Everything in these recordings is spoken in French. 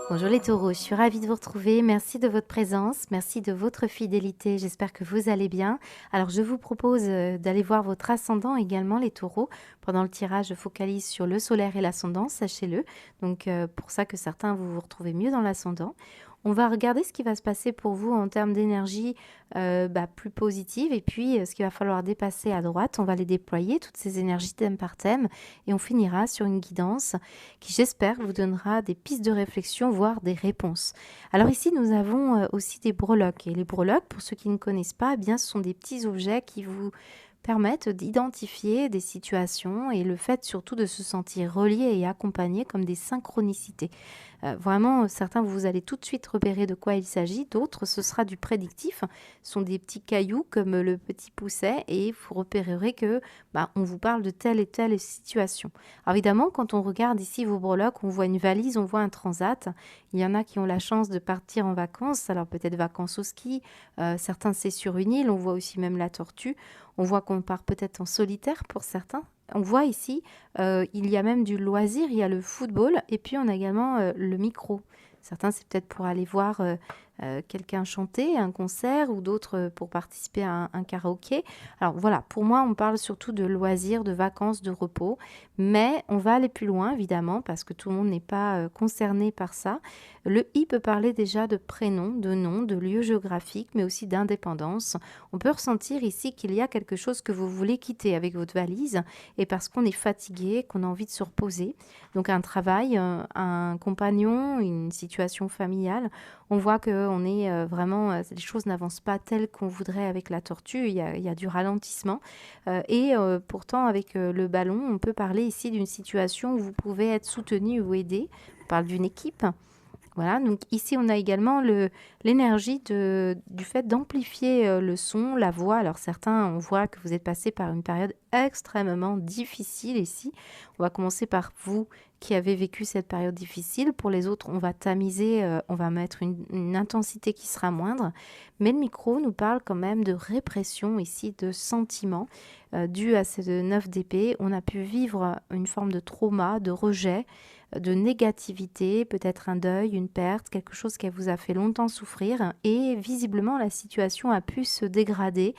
Bonjour les taureaux, je suis ravie de vous retrouver. Merci de votre présence, merci de votre fidélité. J'espère que vous allez bien. Alors, je vous propose d'aller voir votre ascendant également, les taureaux. Pendant le tirage, je focalise sur le solaire et l'ascendant, sachez-le. Donc, pour ça que certains, vous vous retrouvez mieux dans l'ascendant. On va regarder ce qui va se passer pour vous en termes d'énergie plus positive et puis ce qu'il va falloir dépasser à droite. On va les déployer, toutes ces énergies thème par thème, et on finira sur une guidance qui, j'espère, vous donnera des pistes de réflexion, voire des réponses. Alors ici, nous avons aussi des breloques. Et les breloques, pour ceux qui ne connaissent pas, eh bien, ce sont des petits objets qui vous permettent d'identifier des situations et le fait surtout de se sentir relié et accompagné comme des synchronicités. Vraiment, certains, vous allez tout de suite repérer de quoi il s'agit, d'autres, ce sera du prédictif. Ce sont des petits cailloux comme le petit pousset et vous repérerez que on vous parle de telle et telle situation. Alors évidemment, quand on regarde ici vos breloques, on voit une valise, on voit un transat. Il y en a qui ont la chance de partir en vacances, alors peut-être vacances au ski, certains c'est sur une île, on voit aussi même la tortue, on voit qu'on part peut-être en solitaire pour certains. On voit ici, il y a même du loisir, il y a le football et puis on a également le micro. Certains, c'est peut-être pour aller voir quelqu'un chanter, un concert, ou d'autres pour participer à un karaoké. Alors voilà, pour moi, on parle surtout de loisirs, de vacances, de repos, mais on va aller plus loin, évidemment, parce que tout le monde n'est pas concerné par ça. Le I peut parler déjà de prénom, de nom, de lieu géographique, mais aussi d'indépendance. On peut ressentir ici qu'il y a quelque chose que vous voulez quitter avec votre valise, et parce qu'on est fatigué, qu'on a envie de se reposer. Donc un travail, un compagnon, une situation familiale. On voit que on est vraiment, les choses n'avancent pas telles qu'on voudrait avec la tortue. Il y a du ralentissement. Pourtant, avec le ballon, on peut parler ici d'une situation où vous pouvez être soutenu ou aidé. On parle d'une équipe. Voilà, donc ici on a également l'énergie du fait d'amplifier le son, la voix. Alors certains, on voit que vous êtes passé par une période extrêmement difficile ici. On va commencer par vous qui avez vécu cette période difficile. Pour les autres, on va tamiser, on va mettre une intensité qui sera moindre. Mais le micro nous parle quand même de répression ici, de sentiments dû à ces 9 d'épée. On a pu vivre une forme de trauma, de rejet, de négativité, peut-être un deuil, une perte, quelque chose qui vous a fait longtemps souffrir, et visiblement la situation a pu se dégrader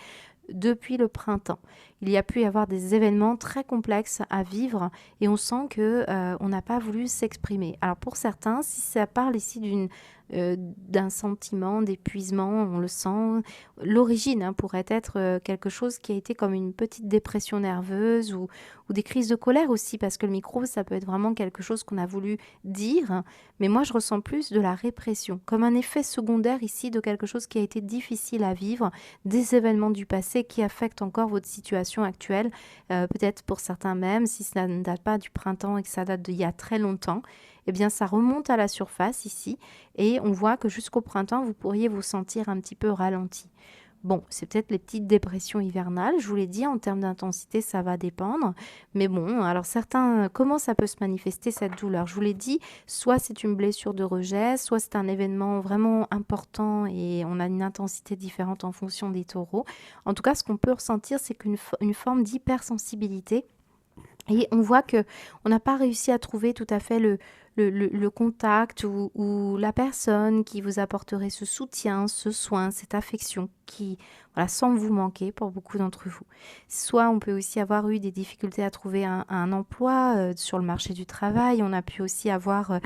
depuis le printemps. Il y a pu y avoir des événements très complexes à vivre et on sent que on n'a pas voulu s'exprimer. Alors pour certains, si ça parle ici d'un sentiment d'épuisement, on le sent. L'origine pourrait être quelque chose qui a été comme une petite dépression nerveuse ou des crises de colère aussi, parce que le micro, ça peut être vraiment quelque chose qu'on a voulu dire, mais moi je ressens plus de la répression, comme un effet secondaire ici de quelque chose qui a été difficile à vivre, des événements du passé qui affectent encore votre situation actuelle, peut-être pour certains même, si ça ne date pas du printemps et que ça date d'il y a très longtemps, eh bien ça remonte à la surface ici, et on voit que jusqu'au printemps, vous pourriez vous sentir un petit peu ralenti. Bon, c'est peut-être les petites dépressions hivernales, je vous l'ai dit, en termes d'intensité, ça va dépendre. Mais bon, alors certains, comment ça peut se manifester cette douleur? Je vous l'ai dit, soit c'est une blessure de rejet, soit c'est un événement vraiment important et on a une intensité différente en fonction des taureaux. En tout cas, ce qu'on peut ressentir, c'est une forme d'hypersensibilité. Et on voit que on n'a pas réussi à trouver tout à fait le contact ou la personne qui vous apporterait ce soutien, ce soin, cette affection qui, voilà, semble vous manquer pour beaucoup d'entre vous. Soit on peut aussi avoir eu des difficultés à trouver un emploi sur le marché du travail. On a pu aussi avoir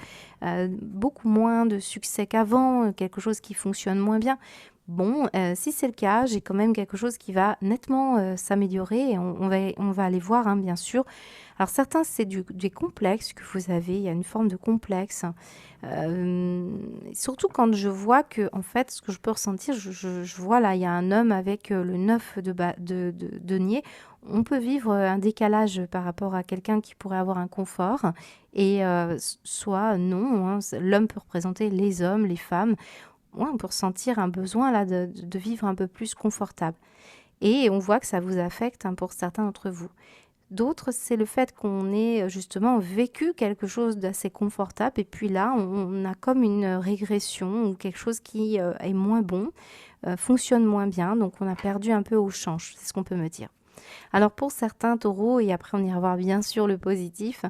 beaucoup moins de succès qu'avant, quelque chose qui fonctionne moins bien. Bon, si c'est le cas, j'ai quand même quelque chose qui va nettement s'améliorer et on va aller voir, bien sûr. Alors certains, c'est des complexes que vous avez, il y a une forme de complexe. Surtout quand je vois que, en fait, ce que je peux ressentir, je vois là, il y a un homme avec le 9 de denier. On peut vivre un décalage par rapport à quelqu'un qui pourrait avoir un confort et soit non, l'homme peut représenter les hommes, les femmes. Ouais, on peut ressentir un besoin là de vivre un peu plus confortable. Et on voit que ça vous affecte pour certains d'entre vous. D'autres, c'est le fait qu'on ait justement vécu quelque chose d'assez confortable et puis là, on a comme une régression ou quelque chose qui est moins bon, fonctionne moins bien, donc on a perdu un peu au change, c'est ce qu'on peut me dire. Alors pour certains taureaux, et après on ira voir bien sûr le positif,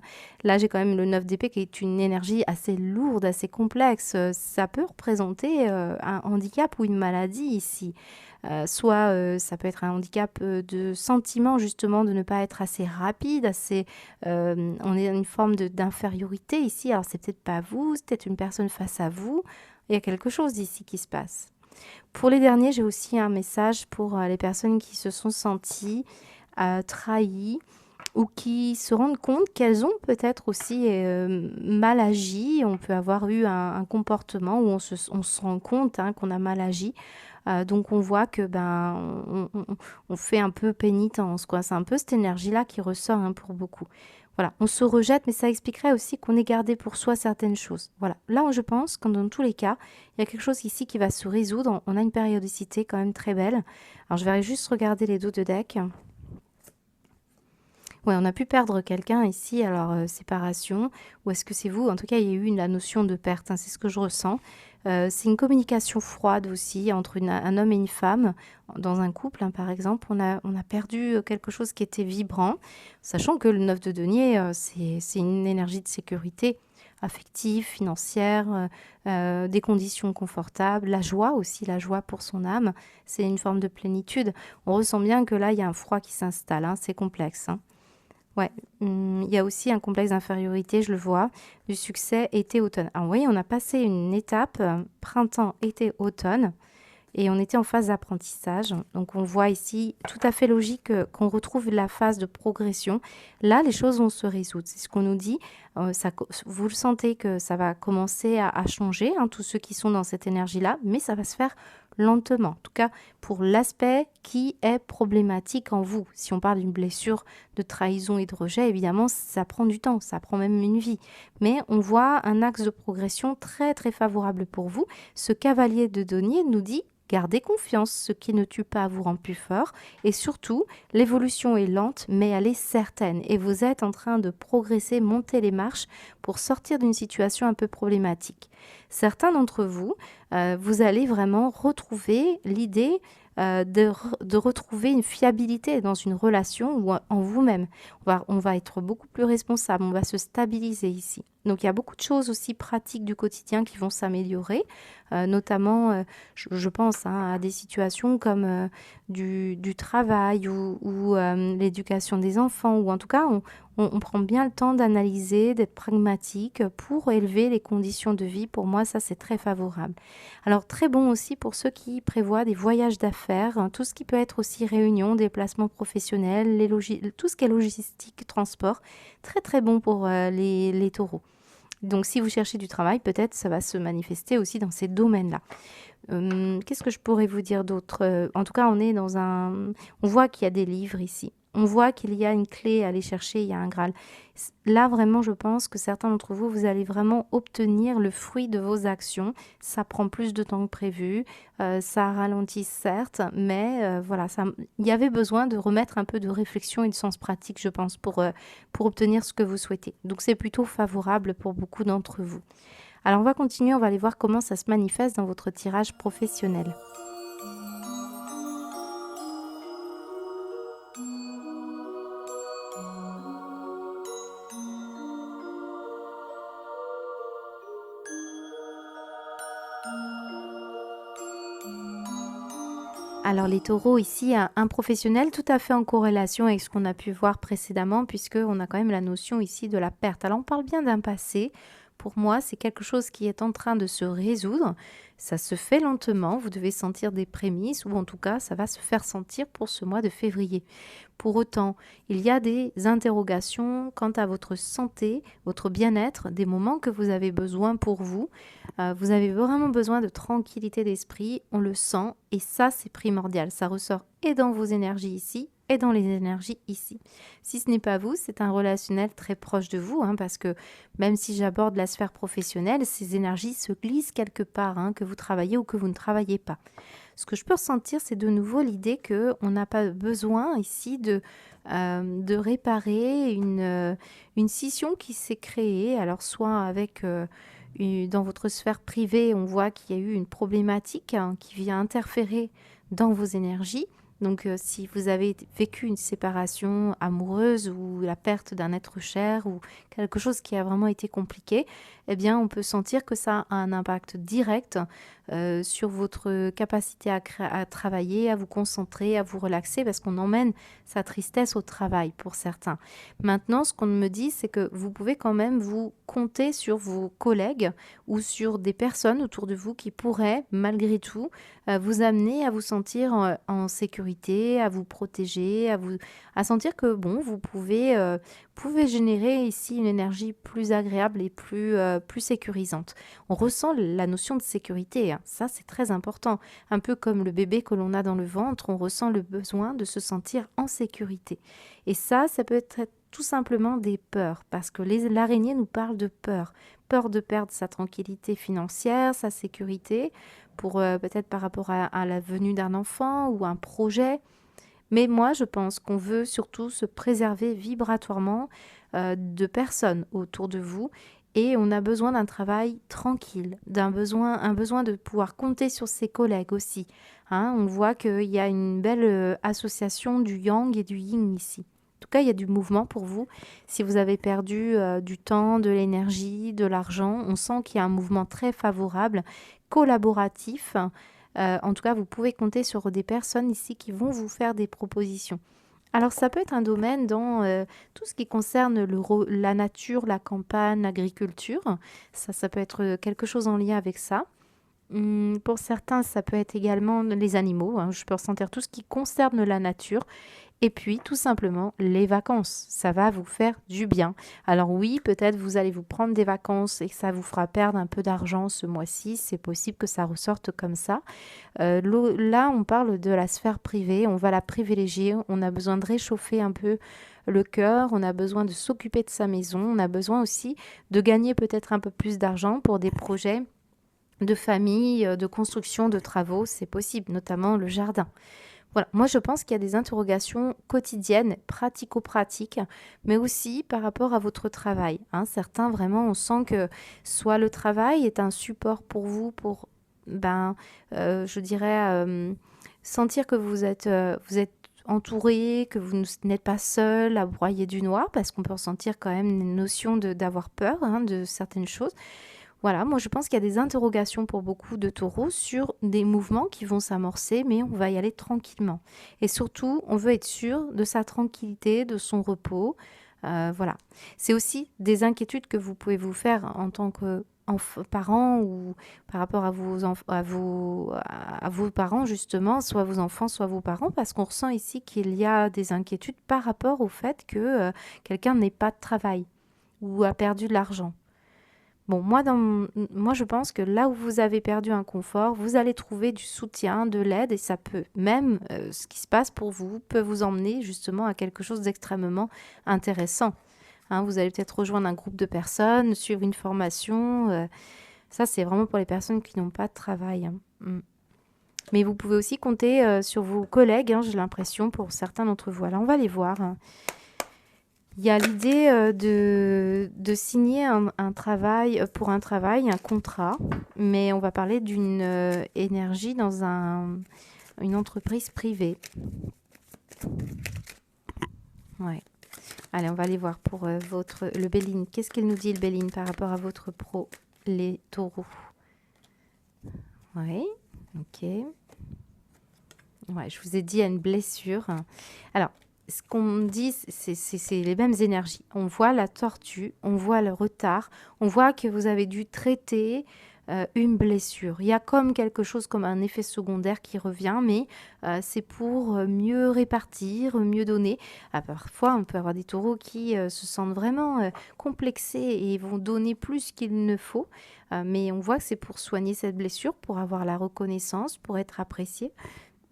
là j'ai quand même le 9 d'épée qui est une énergie assez lourde, assez complexe. Ça peut représenter un handicap ou une maladie ici. Soit ça peut être un handicap de sentiment justement de ne pas être assez rapide, assez, on est dans une forme d'infériorité ici. Alors c'est peut-être pas vous, c'est peut-être une personne face à vous. Il y a quelque chose ici qui se passe. Pour les derniers, j'ai aussi un message pour les personnes qui se sont senties trahies ou qui se rendent compte qu'elles ont peut-être aussi mal agi. On peut avoir eu un comportement où on se rend compte qu'on a mal agi. Donc on voit que on fait un peu pénitence, quoi. C'est un peu cette énergie-là qui ressort pour beaucoup. Voilà, on se rejette, mais ça expliquerait aussi qu'on ait gardé pour soi certaines choses. Voilà, là je pense que dans tous les cas, il y a quelque chose ici qui va se résoudre. On a une périodicité quand même très belle. Alors je vais juste regarder les dos de deck. Ouais, on a pu perdre quelqu'un ici, alors séparation, ou est-ce que c'est vous? En tout cas, il y a eu la notion de perte, c'est ce que je ressens. C'est une communication froide aussi entre un homme et une femme. Dans un couple, par exemple, on a perdu quelque chose qui était vibrant, sachant que le 9 de denier, c'est une énergie de sécurité affective, financière, des conditions confortables, la joie aussi, la joie pour son âme, c'est une forme de plénitude. On ressent bien que là, il y a un froid qui s'installe, c'est complexe. Ouais, il y a aussi un complexe d'infériorité, je le vois, du succès été-automne. Alors, vous voyez, on a passé une étape, printemps, été, automne, et on était en phase d'apprentissage. Donc, on voit ici, tout à fait logique qu'on retrouve la phase de progression. Là, les choses vont se résoudre. C'est ce qu'on nous dit. Vous le sentez que ça va commencer à changer, tous ceux qui sont dans cette énergie-là, mais ça va se faire lentement. En tout cas, pour l'aspect qui est problématique en vous. Si on parle d'une blessure de trahison et de rejet, évidemment, ça prend du temps, ça prend même une vie. Mais on voit un axe de progression très très favorable pour vous. Ce cavalier de denier nous dit: gardez confiance, ce qui ne tue pas vous rend plus fort. Et surtout, l'évolution est lente, mais elle est certaine. Et vous êtes en train de progresser, monter les marches pour sortir d'une situation un peu problématique. Certains d'entre vous, vous allez vraiment retrouver l'idée de retrouver une fiabilité dans une relation ou en vous-même. On va être beaucoup plus responsable, on va se stabiliser ici. Donc il y a beaucoup de choses aussi pratiques du quotidien qui vont s'améliorer, notamment je pense à des situations comme du travail ou l'éducation des enfants, ou en tout cas on prend bien le temps d'analyser, d'être pragmatique pour élever les conditions de vie. Pour moi, ça c'est très favorable. Alors très bon aussi pour ceux qui prévoient des voyages d'affaires, tout ce qui peut être aussi réunion, déplacements professionnels, tout ce qui est logistique, transport, très très bon pour les taureaux. Donc si vous cherchez du travail, peut-être ça va se manifester aussi dans ces domaines-là. Qu'est-ce que je pourrais vous dire d'autre? En tout cas, on voit qu'il y a des livres ici. On voit qu'il y a une clé à aller chercher, il y a un Graal. Là, vraiment, je pense que certains d'entre vous, vous allez vraiment obtenir le fruit de vos actions. Ça prend plus de temps que prévu, ça ralentit certes, mais voilà, il y avait besoin de remettre un peu de réflexion et de sens pratique, je pense, pour obtenir ce que vous souhaitez. Donc, c'est plutôt favorable pour beaucoup d'entre vous. Alors, on va continuer, on va aller voir comment ça se manifeste dans votre tirage professionnel. Alors les taureaux ici, un professionnel tout à fait en corrélation avec ce qu'on a pu voir précédemment, puisqu'on a quand même la notion ici de la perte. Alors on parle bien d'un passé. Pour moi, c'est quelque chose qui est en train de se résoudre. Ça se fait lentement, vous devez sentir des prémices, ou en tout cas, ça va se faire sentir pour ce mois de février. Pour autant, il y a des interrogations quant à votre santé, votre bien-être, des moments que vous avez besoin pour vous. Vous avez vraiment besoin de tranquillité d'esprit, on le sent, et ça c'est primordial. Ça ressort et dans vos énergies ici, et dans les énergies ici. Si ce n'est pas vous, c'est un relationnel très proche de vous, parce que même si j'aborde la sphère professionnelle, ces énergies se glissent quelque part, que vous travaillez ou que vous ne travaillez pas. Ce que je peux ressentir, c'est de nouveau l'idée qu'on n'a pas besoin ici de réparer une scission qui s'est créée, alors soit avec... dans votre sphère privée, on voit qu'il y a eu une problématique qui vient interférer dans vos énergies. Donc, si vous avez vécu une séparation amoureuse ou la perte d'un être cher ou quelque chose qui a vraiment été compliqué, eh bien, on peut sentir que ça a un impact direct sur votre capacité à travailler, à vous concentrer, à vous relaxer, parce qu'on emmène sa tristesse au travail pour certains. Maintenant, ce qu'on me dit, c'est que vous pouvez quand même vous compter sur vos collègues ou sur des personnes autour de vous qui pourraient, malgré tout, vous amener à vous sentir en sécurité, à vous protéger, à sentir que bon, vous pouvez générer ici une énergie plus agréable et plus sécurisante. On ressent la notion de sécurité, hein. Ça c'est très important. Un peu comme le bébé que l'on a dans le ventre, on ressent le besoin de se sentir en sécurité. Et ça peut être tout simplement des peurs, parce que l'araignée nous parle de peur. Peur de perdre sa tranquillité financière, sa sécurité, pour peut-être par rapport à la venue d'un enfant ou un projet. Mais moi, je pense qu'on veut surtout se préserver vibratoirement de personnes autour de vous. Et on a besoin d'un travail tranquille, un besoin de pouvoir compter sur ses collègues aussi. Hein, on voit qu'il y a une belle association du yang et du yin ici. En tout cas, il y a du mouvement pour vous. Si vous avez perdu du temps, de l'énergie, de l'argent, on sent qu'il y a un mouvement très favorable, collaboratif. En tout cas, vous pouvez compter sur des personnes ici qui vont vous faire des propositions. Alors, ça peut être un domaine dans tout ce qui concerne la nature, la campagne, l'agriculture. Ça peut être quelque chose en lien avec ça. Pour certains, ça peut être également les animaux, hein. Je peux ressentir tout ce qui concerne la nature. Et puis, tout simplement, les vacances. Ça va vous faire du bien. Alors oui, peut-être vous allez vous prendre des vacances et que ça vous fera perdre un peu d'argent ce mois-ci. C'est possible que ça ressorte comme ça. Là, on parle de la sphère privée. On va la privilégier. On a besoin de réchauffer un peu le cœur. On a besoin de s'occuper de sa maison. On a besoin aussi de gagner peut-être un peu plus d'argent pour des projets de famille, de construction, de travaux. C'est possible, notamment le jardin. Voilà, moi je pense qu'il y a des interrogations quotidiennes, pratico-pratiques, mais aussi par rapport à votre travail, hein. Certains, vraiment, on sent que soit le travail est un support pour vous, pour, je dirais, sentir que vous êtes entouré, que vous n'êtes pas seul à broyer du noir, parce qu'on peut ressentir quand même une notion d'avoir peur, hein, de certaines choses. Voilà, moi je pense qu'il y a des interrogations pour beaucoup de taureaux sur des mouvements qui vont s'amorcer, mais on va y aller tranquillement. Et surtout, on veut être sûr de sa tranquillité, de son repos. Voilà. C'est aussi des inquiétudes que vous pouvez vous faire en tant que parents ou par rapport à vos parents, justement, soit vos enfants, soit vos parents, parce qu'on ressent ici qu'il y a des inquiétudes par rapport au fait que quelqu'un n'ait pas de travail ou a perdu de l'argent. Bon, moi, je pense que là où vous avez perdu un confort, vous allez trouver du soutien, de l'aide, et ça peut, même ce qui se passe pour vous, peut vous emmener justement à quelque chose d'extrêmement intéressant. Hein, vous allez peut-être rejoindre un groupe de personnes, suivre une formation. Ça, c'est vraiment pour les personnes qui n'ont pas de travail, hein. Mais vous pouvez aussi compter sur vos collègues, hein, j'ai l'impression, pour certains d'entre vous. Alors, on va les voir, hein. Il y a l'idée de signer un travail, pour un travail, un contrat, mais on va parler d'une énergie dans une entreprise privée. Ouais. Allez, on va aller voir pour le Béline. Qu'est-ce qu'il nous dit, le Béline, par rapport à votre les taureaux? Oui, ok. Ouais, je vous ai dit, il y a une blessure. Alors, ce qu'on dit, c'est les mêmes énergies. On voit la tortue, on voit le retard, on voit que vous avez dû traiter une blessure. Il y a comme quelque chose, comme un effet secondaire qui revient, mais c'est pour mieux répartir, mieux donner. Parfois, on peut avoir des taureaux qui se sentent vraiment complexés et vont donner plus qu'il ne faut. Mais on voit que c'est pour soigner cette blessure, pour avoir la reconnaissance, pour être apprécié.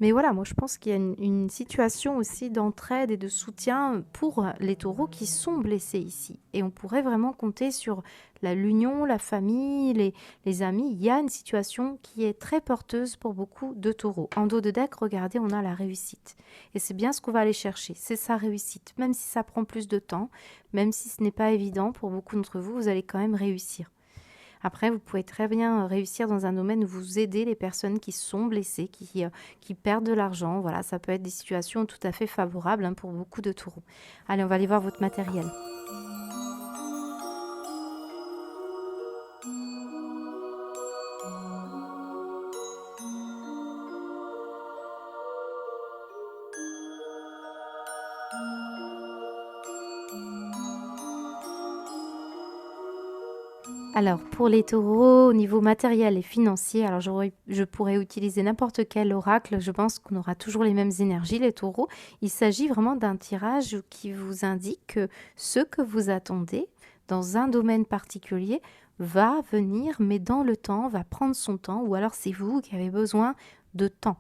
Mais voilà, moi je pense qu'il y a une situation aussi d'entraide et de soutien pour les taureaux qui sont blessés ici. Et on pourrait vraiment compter sur l'union, la famille, les amis. Il y a une situation qui est très porteuse pour beaucoup de taureaux. En dos de deck, regardez, on a la réussite. Et c'est bien ce qu'on va aller chercher, c'est sa réussite. Même si ça prend plus de temps, même si ce n'est pas évident pour beaucoup d'entre vous, vous allez quand même réussir. Après, vous pouvez très bien réussir dans un domaine où vous aidez les personnes qui sont blessées, qui perdent de l'argent. Voilà, ça peut être des situations tout à fait favorables hein, pour beaucoup de taureaux. Allez, on va aller voir votre matériel. Alors, pour les taureaux, au niveau matériel et financier, alors je pourrais utiliser n'importe quel oracle. Je pense qu'on aura toujours les mêmes énergies, les taureaux. Il s'agit vraiment d'un tirage qui vous indique que ce que vous attendez dans un domaine particulier va venir, mais dans le temps, va prendre son temps, ou alors c'est vous qui avez besoin de temps.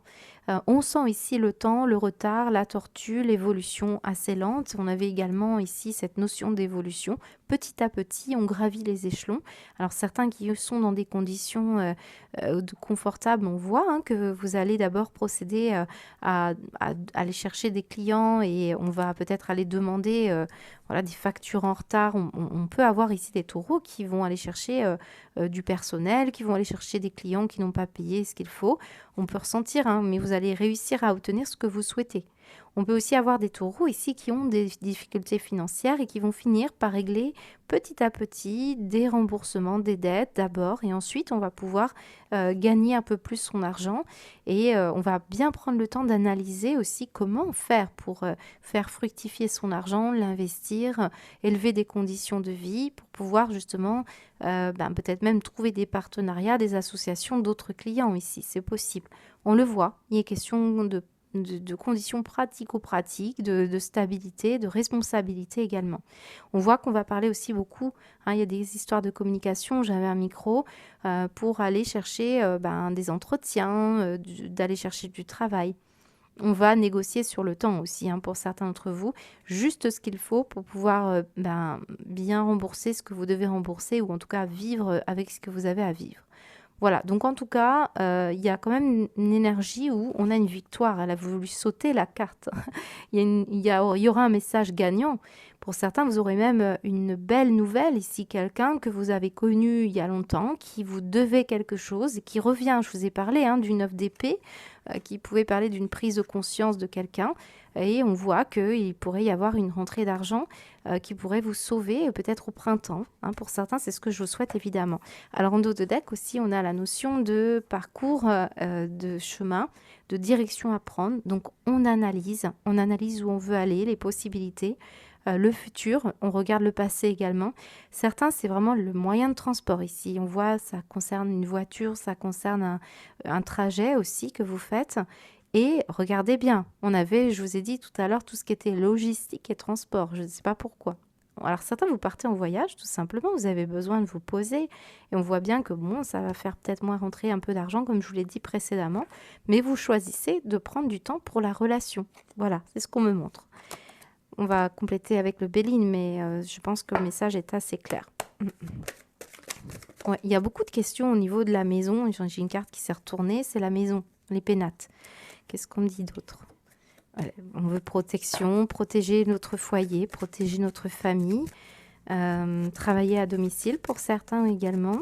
On sent ici le temps, le retard, la tortue, l'évolution assez lente. On avait également ici cette notion d'évolution. Petit à petit, on gravit les échelons. Alors certains qui sont dans des conditions confortables, on voit hein, que vous allez d'abord procéder à aller chercher des clients et on va peut-être aller demander voilà, des factures en retard. On peut avoir ici des taureaux qui vont aller chercher du personnel, qui vont aller chercher des clients qui n'ont pas payé ce qu'il faut. On peut ressentir, hein, mais vous allez réussir à obtenir ce que vous souhaitez. On peut aussi avoir des taureaux ici qui ont des difficultés financières et qui vont finir par régler petit à petit des remboursements des dettes d'abord et ensuite on va pouvoir gagner un peu plus son argent et on va bien prendre le temps d'analyser aussi comment faire pour faire fructifier son argent, l'investir, élever des conditions de vie pour pouvoir justement peut-être même trouver des partenariats, des associations d'autres clients ici, c'est possible. On le voit, il est question de conditions pratico-pratiques, de stabilité, de responsabilité également. On voit qu'on va parler aussi beaucoup, hein, il y a des histoires de communication, j'avais un micro pour aller chercher des entretiens, d'aller chercher du travail. On va négocier sur le temps aussi, hein, pour certains d'entre vous, juste ce qu'il faut pour pouvoir bien rembourser ce que vous devez rembourser ou en tout cas vivre avec ce que vous avez à vivre. Voilà, donc en tout cas, il y a quand même une énergie où on a une victoire. Elle a voulu sauter la carte. Il y aura un message gagnant. Pour certains, vous aurez même une belle nouvelle ici, quelqu'un que vous avez connu il y a longtemps, qui vous devait quelque chose et qui revient. Je vous ai parlé hein, d'une œuf d'épée, qui pouvait parler d'une prise de conscience de quelqu'un. Et on voit qu'il pourrait y avoir une rentrée d'argent qui pourrait vous sauver peut-être au printemps. Hein. Pour certains, c'est ce que je vous souhaite évidemment. Alors en dos de deck aussi, on a la notion de parcours, de chemin, de direction à prendre. Donc on analyse où on veut aller, les possibilités, le futur, on regarde le passé également. Certains, c'est vraiment le moyen de transport ici. On voit, ça concerne une voiture, ça concerne un trajet aussi que vous faites. Et regardez bien, on avait, je vous ai dit tout à l'heure, tout ce qui était logistique et transport. Je ne sais pas pourquoi. Alors certains, vous partez en voyage, tout simplement, vous avez besoin de vous poser. Et on voit bien que bon, ça va faire peut-être moins rentrer un peu d'argent, comme je vous l'ai dit précédemment. Mais vous choisissez de prendre du temps pour la relation. Voilà, c'est ce qu'on me montre. On va compléter avec le Béline, mais je pense que le message est assez clair. Ouais, il y a beaucoup de questions au niveau de la maison. J'ai une carte qui s'est retournée, c'est la maison, les pénates. Qu'est-ce qu'on me dit d'autre? On veut protection, protéger notre foyer, protéger notre famille, travailler à domicile pour certains également.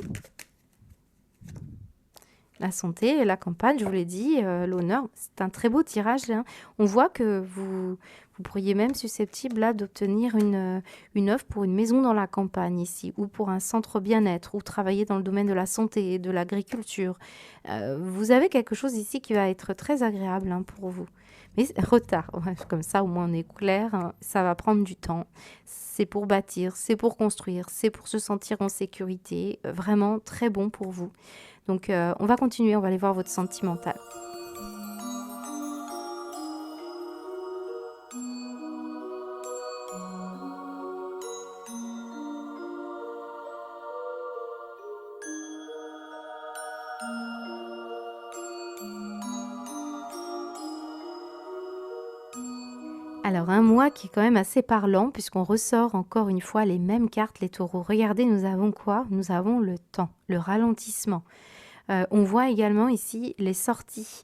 La santé, la campagne, je vous l'ai dit, l'honneur, c'est un très beau tirage. Hein. On voit que vous pourriez même susceptible là d'obtenir une offre pour une maison dans la campagne ici, ou pour un centre bien-être, ou travailler dans le domaine de la santé, de l'agriculture. Vous avez quelque chose ici qui va être très agréable hein, pour vous. Mais retard, ouais, comme ça au moins on est clair, hein, ça va prendre du temps. C'est pour bâtir, c'est pour construire, c'est pour se sentir en sécurité. Vraiment très bon pour vous. Donc on va continuer, on va aller voir votre sentimental. Alors un mois qui est quand même assez parlant puisqu'on ressort encore une fois les mêmes cartes, les taureaux. Regardez, nous avons quoi? Nous avons le temps, le ralentissement. On voit également ici les sorties,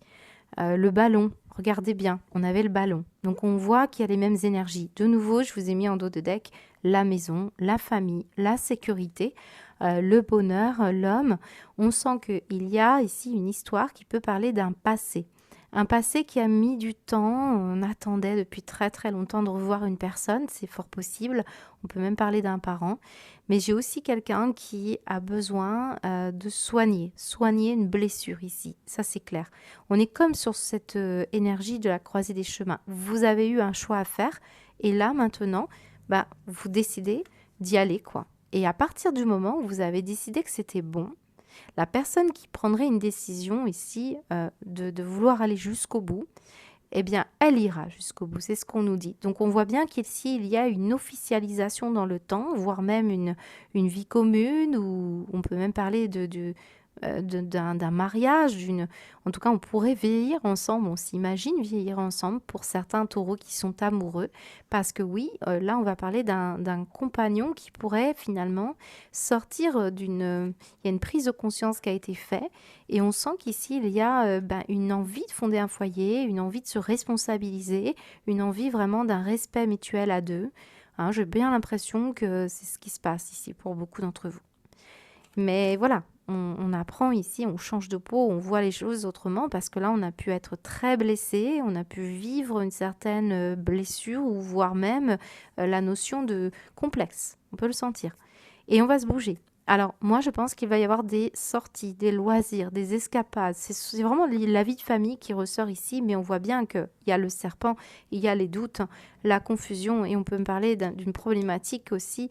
le ballon. Regardez bien, on avait le ballon. Donc on voit qu'il y a les mêmes énergies. De nouveau, je vous ai mis en dos de deck la maison, la famille, la sécurité. le bonheur, l'homme, on sent qu'il y a ici une histoire qui peut parler d'un passé. Un passé qui a mis du temps, on attendait depuis très très longtemps de revoir une personne, c'est fort possible, on peut même parler d'un parent, mais j'ai aussi quelqu'un qui a besoin de soigner une blessure ici, ça c'est clair. On est comme sur cette énergie de la croisée des chemins. Vous avez eu un choix à faire et là maintenant, bah, vous décidez d'y aller quoi. Et à partir du moment où vous avez décidé que c'était bon, la personne qui prendrait une décision ici de vouloir aller jusqu'au bout, eh bien, elle ira jusqu'au bout, c'est ce qu'on nous dit. Donc, on voit bien qu'ici, il y a une officialisation dans le temps, voire même une vie commune, ou on peut même parler d'un mariage, en tout cas, on pourrait vieillir ensemble, on s'imagine vieillir ensemble pour certains taureaux qui sont amoureux, parce que oui, là, on va parler d'un compagnon qui pourrait finalement sortir il y a une prise de conscience qui a été faite, et on sent qu'ici, il y a une envie de fonder un foyer, une envie de se responsabiliser, une envie vraiment d'un respect mutuel à deux. Hein, j'ai bien l'impression que c'est ce qui se passe ici pour beaucoup d'entre vous. Mais voilà, on apprend ici, on change de peau, on voit les choses autrement parce que là, on a pu être très blessé, on a pu vivre une certaine blessure ou voire même la notion de complexe. On peut le sentir. Et on va se bouger. Alors, moi, je pense qu'il va y avoir des sorties, des loisirs, des escapades. C'est vraiment la vie de famille qui ressort ici, mais on voit bien qu'il y a le serpent, il y a les doutes, la confusion, et on peut me parler d'une problématique aussi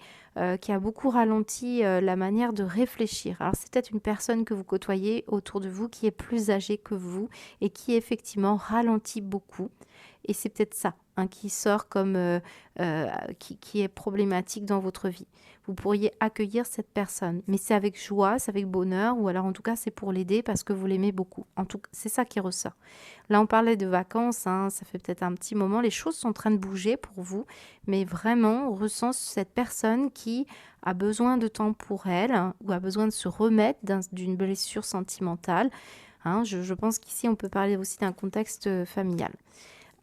qui a beaucoup ralenti la manière de réfléchir. Alors, c'est peut-être une personne que vous côtoyez autour de vous qui est plus âgée que vous et qui effectivement ralentit beaucoup. Et c'est peut-être ça hein, qui sort comme qui est problématique dans votre vie. Vous pourriez accueillir cette personne, mais c'est avec joie, c'est avec bonheur, ou alors en tout cas c'est pour l'aider parce que vous l'aimez beaucoup. En tout cas, c'est ça qui ressort. Là, on parlait de vacances, hein, ça fait peut-être un petit moment, les choses sont en train de bouger pour vous, mais vraiment, on ressent cette personne qui a besoin de temps pour elle hein, ou a besoin de se remettre d'une blessure sentimentale. Hein, je pense qu'ici, on peut parler aussi d'un contexte familial.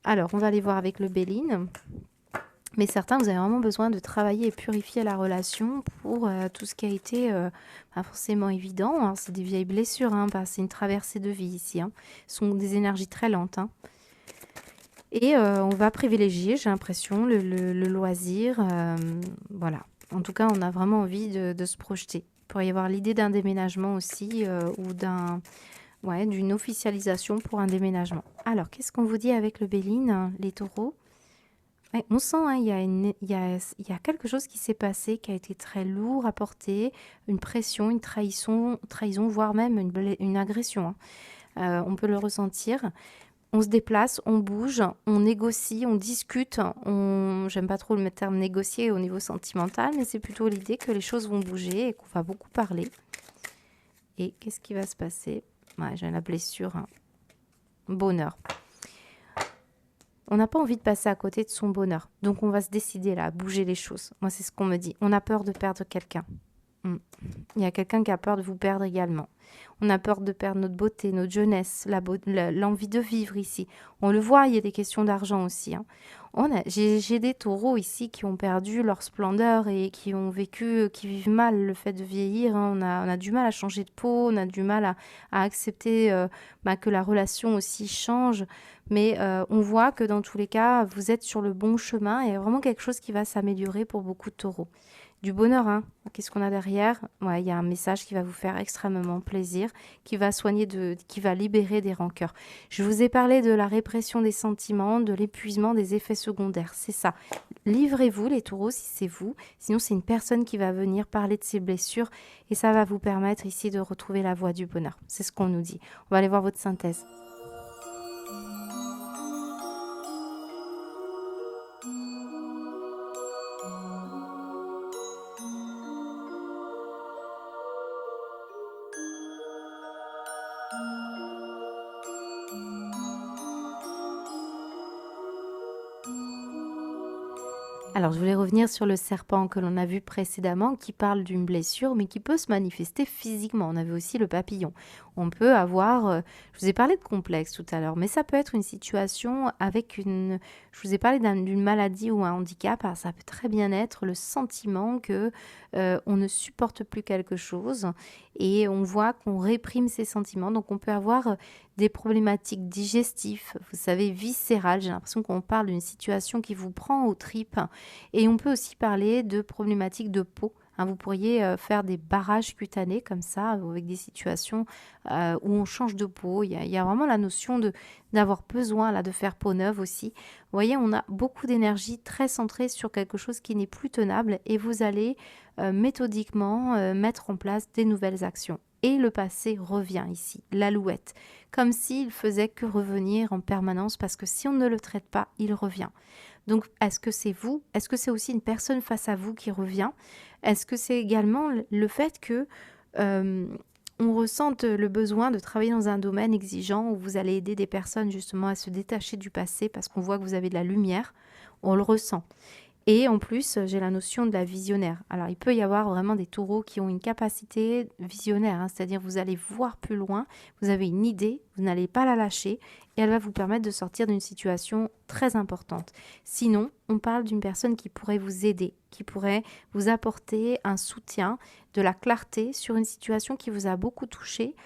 Alors, on va aller voir avec le Béline. Mais certains, vous avez vraiment besoin de travailler et purifier la relation pour tout ce qui a été pas forcément évident. Hein. C'est des vieilles blessures, hein, c'est une traversée de vie ici. Hein. Ce sont des énergies très lentes. Hein. Et on va privilégier, j'ai l'impression, le loisir. Voilà. En tout cas, on a vraiment envie de se projeter. Il pourrait y avoir l'idée d'un déménagement aussi ou d'une officialisation pour un déménagement. Alors, qu'est-ce qu'on vous dit avec le Béline, les taureaux? Ouais, on sent, hein, il y a quelque chose qui s'est passé, qui a été très lourd à porter, une pression, une trahison voire même une agression. Hein. On peut le ressentir. On se déplace, on bouge, on négocie, on discute. J'aime pas trop le terme négocier au niveau sentimental, mais c'est plutôt l'idée que les choses vont bouger et qu'on va beaucoup parler. Et qu'est-ce qui va se passer? Ouais, j'ai la blessure. Hein. Bonheur. On n'a pas envie de passer à côté de son bonheur. Donc, on va se décider là, à bouger les choses. Moi, c'est ce qu'on me dit. On a peur de perdre quelqu'un. Il y a quelqu'un qui a peur de vous perdre également. On a peur de perdre notre beauté, notre jeunesse, l'envie de vivre ici. On le voit, il y a des questions d'argent aussi. Hein. J'ai des taureaux ici qui ont perdu leur splendeur et qui ont vécu, qui vivent mal le fait de vieillir. Hein. On a du mal à changer de peau, on a du mal à accepter que la relation aussi change. Mais on voit que dans tous les cas, vous êtes sur le bon chemin et il y a vraiment quelque chose qui va s'améliorer pour beaucoup de taureaux. Du bonheur, hein. Qu'est-ce qu'on a derrière? Ouais, il y a un message qui va vous faire extrêmement plaisir, qui va qui va libérer des rancœurs. Je vous ai parlé de la répression des sentiments, de l'épuisement des effets secondaires. C'est ça. Livrez-vous, les taureaux, si c'est vous. Sinon, c'est une personne qui va venir parler de ses blessures et ça va vous permettre ici de retrouver la voie du bonheur. C'est ce qu'on nous dit. On va aller voir votre synthèse. Alors, je voulais revenir sur le serpent que l'on a vu précédemment, qui parle d'une blessure, mais qui peut se manifester physiquement. On avait aussi le papillon. On peut avoir, je vous ai parlé de complexe tout à l'heure, mais ça peut être une situation avec une, je vous ai parlé d'une maladie ou un handicap. Alors, ça peut très bien être le sentiment que on ne supporte plus quelque chose et on voit qu'on réprime ses sentiments. Donc, on peut avoir des problématiques digestives, vous savez, viscérales. J'ai l'impression qu'on parle d'une situation qui vous prend aux tripes. Et on peut aussi parler de problématiques de peau. Hein. Vous pourriez faire des barrages cutanés comme ça, avec des situations où on change de peau. Il y a vraiment la notion d'avoir besoin là, de faire peau neuve aussi. Vous voyez, on a beaucoup d'énergie très centrée sur quelque chose qui n'est plus tenable et vous allez méthodiquement mettre en place des nouvelles actions. Et le passé revient ici, l'alouette, comme s'il faisait que revenir en permanence parce que si on ne le traite pas, il revient. Donc, est-ce que c'est vous? Est-ce que c'est aussi une personne face à vous qui revient? Est-ce que c'est également le fait que on ressente le besoin de travailler dans un domaine exigeant où vous allez aider des personnes justement à se détacher du passé parce qu'on voit que vous avez de la lumière, on le ressent. Et en plus, j'ai la notion de la visionnaire. Alors, il peut y avoir vraiment des taureaux qui ont une capacité visionnaire, hein, c'est-à-dire vous allez voir plus loin, vous avez une idée, vous n'allez pas la lâcher et elle va vous permettre de sortir d'une situation très importante. Sinon, on parle d'une personne qui pourrait vous aider, qui pourrait vous apporter un soutien, de la clarté sur une situation qui vous a beaucoup touché,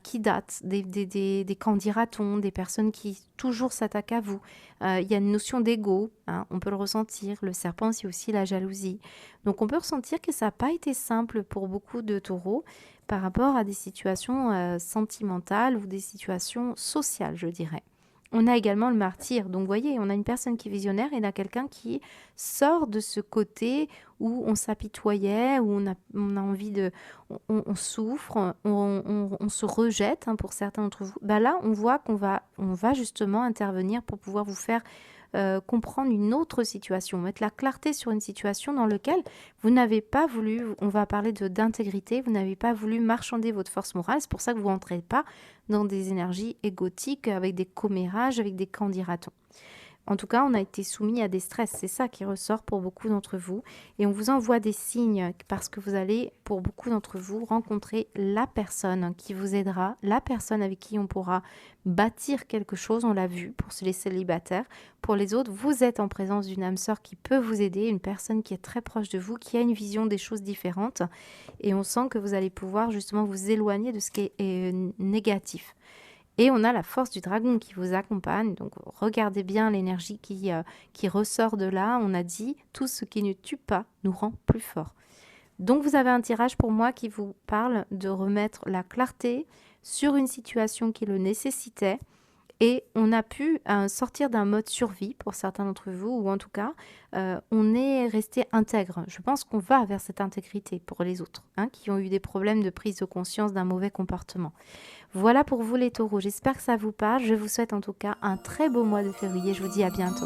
qui date des candidatons, des personnes qui toujours s'attaquent à vous. Il y a une notion d'ego, hein, on peut le ressentir. Le serpent, c'est aussi la jalousie. Donc on peut ressentir que ça n'a pas été simple pour beaucoup de taureaux par rapport à des situations sentimentales ou des situations sociales, je dirais. On a également le martyr. Donc, vous voyez, on a une personne qui est visionnaire et on a quelqu'un qui sort de ce côté où on s'apitoyait, où on a envie de... On souffre, on se rejette, hein, pour certains d'entre vous. Bah là, on voit on va justement intervenir pour pouvoir vous faire comprendre une autre situation, mettre la clarté sur une situation dans laquelle vous n'avez pas voulu, on va parler d'intégrité, vous n'avez pas voulu marchander votre force morale, c'est pour ça que vous rentrez pas dans des énergies égotiques avec des commérages, avec des candidatons. En tout cas, on a été soumis à des stress, c'est ça qui ressort pour beaucoup d'entre vous. Et on vous envoie des signes parce que vous allez, pour beaucoup d'entre vous, rencontrer la personne qui vous aidera, la personne avec qui on pourra bâtir quelque chose, on l'a vu pour les célibataires. Pour les autres, vous êtes en présence d'une âme sœur qui peut vous aider, une personne qui est très proche de vous, qui a une vision des choses différentes. Et on sent que vous allez pouvoir justement vous éloigner de ce qui est négatif. Et on a la force du dragon qui vous accompagne. Donc, regardez bien l'énergie qui ressort de là. On a dit, tout ce qui ne tue pas nous rend plus forts. Donc, vous avez un tirage pour moi qui vous parle de remettre la clarté sur une situation qui le nécessitait. Et on a pu sortir d'un mode survie pour certains d'entre vous, ou en tout cas, on est resté intègre. Je pense qu'on va vers cette intégrité pour les autres, hein, qui ont eu des problèmes de prise de conscience d'un mauvais comportement. Voilà pour vous les taureaux, j'espère que ça vous parle. Je vous souhaite en tout cas un très beau mois de février. Je vous dis à bientôt.